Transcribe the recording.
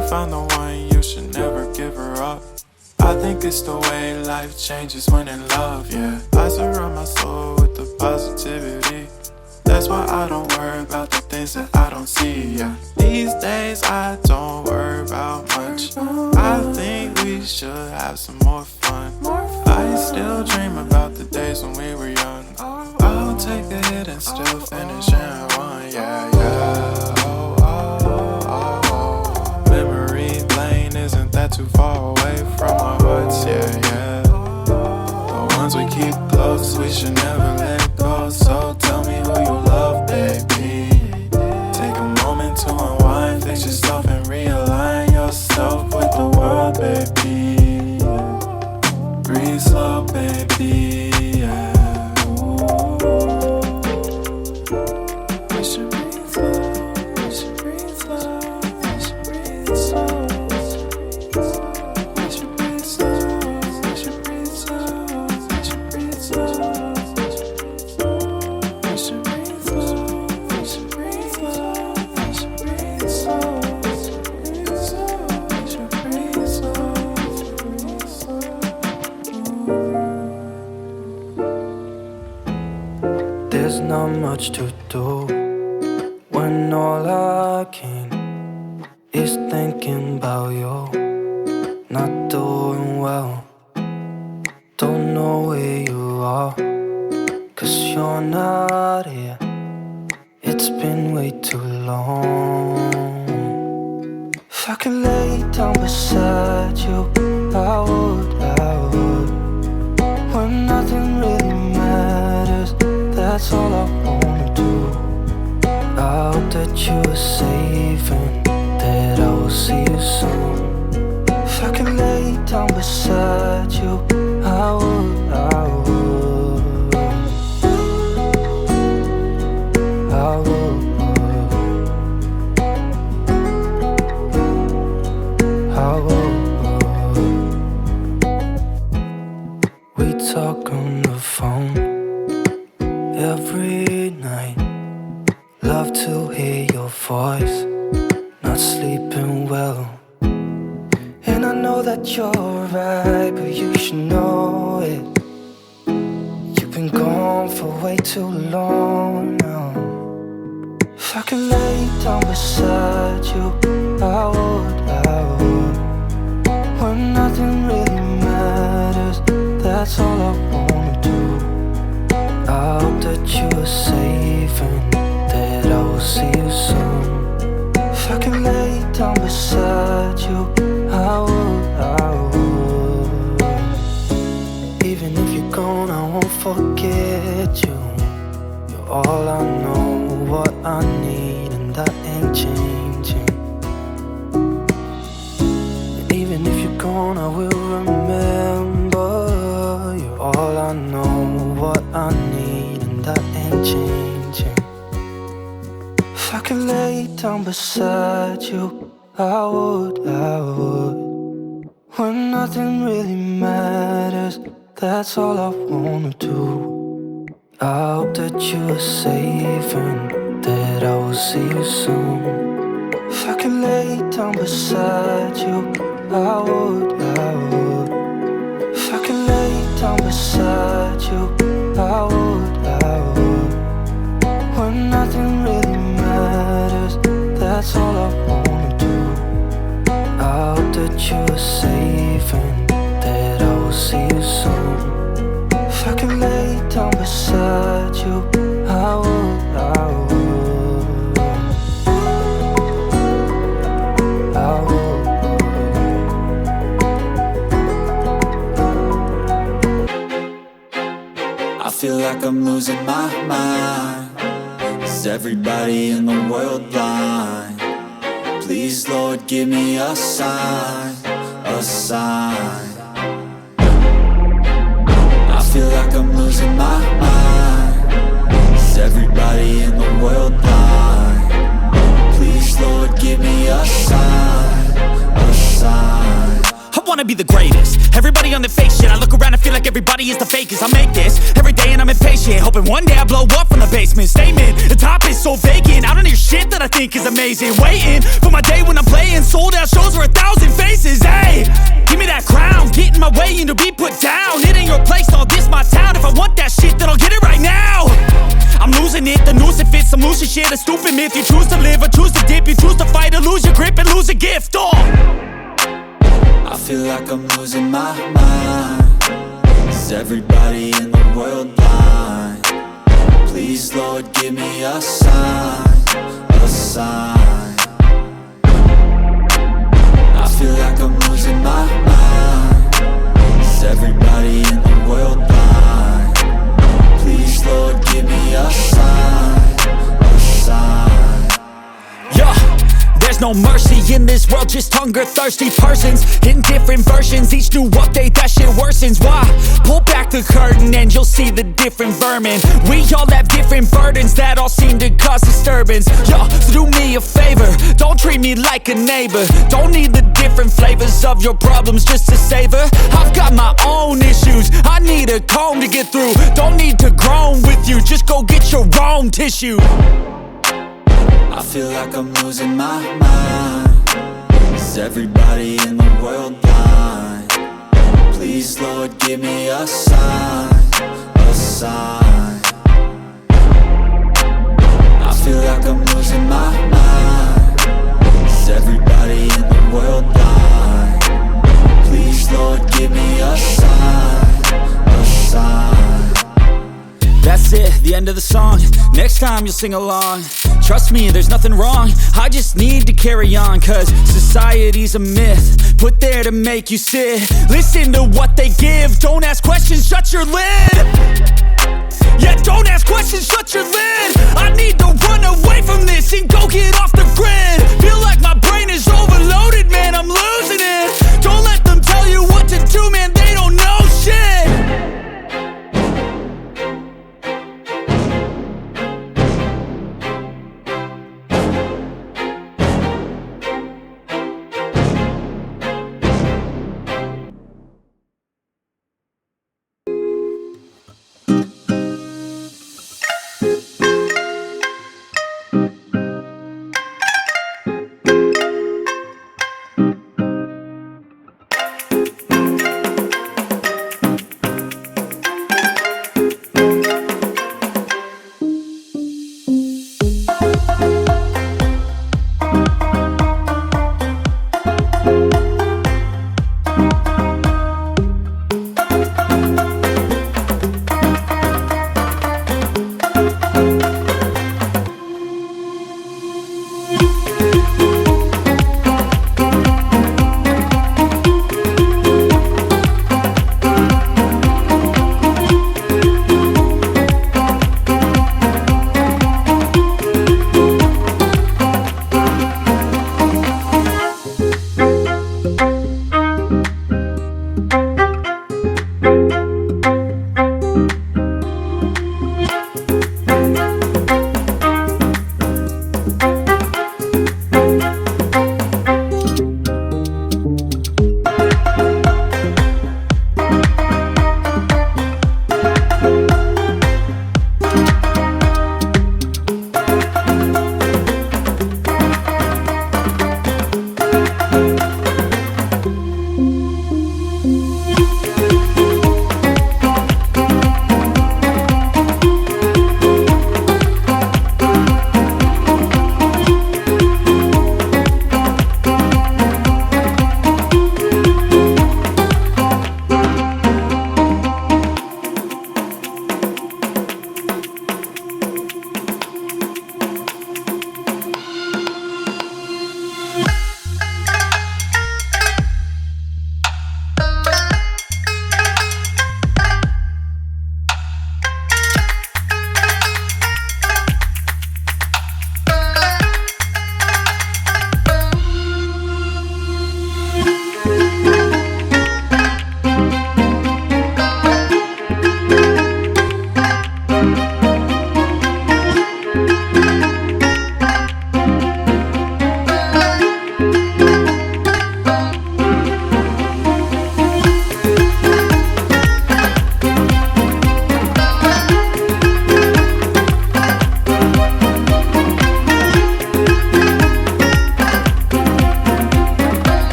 you found the one, you should never give her up. I think it's the way life changes when in love, yeah. I surround my soul with the positivity. That's why I don't worry about the things that I don't see, yeah. These days I don't worry about much. I think we should have some more fun. I still dream about the days when we were young. I'll take a hit and still finish in one, yeah, yeah. Oh, oh, oh, oh. Memory lane isn't that too far away from our hearts, yeah, yeah. The ones we keep close, we should never let go. So tell me who you love, baby. Take a moment to unwind, fix yourself and realign yourself with the world, baby. Breathe slow, baby, yeah. We should breathe slow, we should breathe slow, we should breathe slow. We should breathe slow, we should breathe slow, we should breathe slow. We should breathe slow, we should breathe slow, we should breathe slow, we should breathe slow, breathe slow. There's not much to do when all I can is thinking about you. Not doing well, don't know where you are, 'cause you're not here. It's been way too long. If I could lay down beside you, I would. When nothing really matters, that's all I wanna do. I hope that you are safe and that I will see you soon. If I could lay down beside you, I would. We talk on the phone every night. Love to hear your voice. Not sleeping well, and I know that you're right, but you should know it. You've been gone for way too long now. If I could lay down beside you, I would. When nothing really matters, that's all I wanna do. I hope that you are safe and that I will see you soon. If I could lay down beside you, I would. Even if you're gone, I won't forget you. You're all I know, what I need, and that ain't changing. And even if you're gone, I will remember. You're all I know, what I need, and that ain't changing. If I could lay down beside you, I would. When nothing really matters, that's all I wanna do. I hope that you are safe and that I will see you soon. If I could lay down beside you, I would. If I could lay down beside you, I would. When nothing really matters, that's all I wanna do. I hope that you are safe and that I will see you soon. If I could lay down beside you, I would. I feel like I'm losing my mind. Is everybody in the world blind? Please, Lord, give me a sign, a sign. I feel like I'm losing my mind. Is everybody in the world blind? Please, Lord, give me a sign, a sign. I wanna be the greatest. Everybody on the fake shit. I look around and feel like everybody is the fakest. I make this every day and I'm impatient, hoping hoping one day I blow up from the basement. Statement, the top is so vacant. I don't hear shit that I think is amazing. Waiting for my day when I'm playing sold out shows for 1,000 faces. Hey, give me that crown, get in my way and to be put down. It ain't your place, all this my town. If I want that shit, then I'll get it right now. I'm losing it, the noose it fits, I'm losing shit. A stupid myth, you choose to live or choose to dip. You choose to fight or lose your grip and lose a gift. Oh, I feel like I'm losing my mind. Is everybody in the world blind? Please, Lord, give me a sign, a sign. I feel like I'm losing my mind. Is everybody in the world blind? Please, Lord, give me a sign, a sign. yeah. There's no mercy in this world, just hunger-thirsty persons in different versions, each new update, that shit worsens. Why? Pull back the curtain and you'll see the different vermin. We all have different burdens that all seem to cause disturbance. Yo, so do me a favor, don't treat me like a neighbor. Don't need the different flavors of your problems just to savor. I've got my own issues, I need a comb to get through. Don't need to groan with you, just go get your own tissue. I feel like I'm losing my mind. Is everybody in the world blind? Please, Lord, give me a sign, a sign. I feel like I'm losing my mind. Is everybody in the world blind? Please, Lord, give me a sign, a sign. That's it, the end of the song. Next time you'll sing along. Trust me, there's nothing wrong. I just need to carry on, cause society's a myth put there to make you sit. Listen to what they give. Don't ask questions, shut your lid. Yeah, don't ask questions, shut your lid. I need to run away from this and go get off the grid.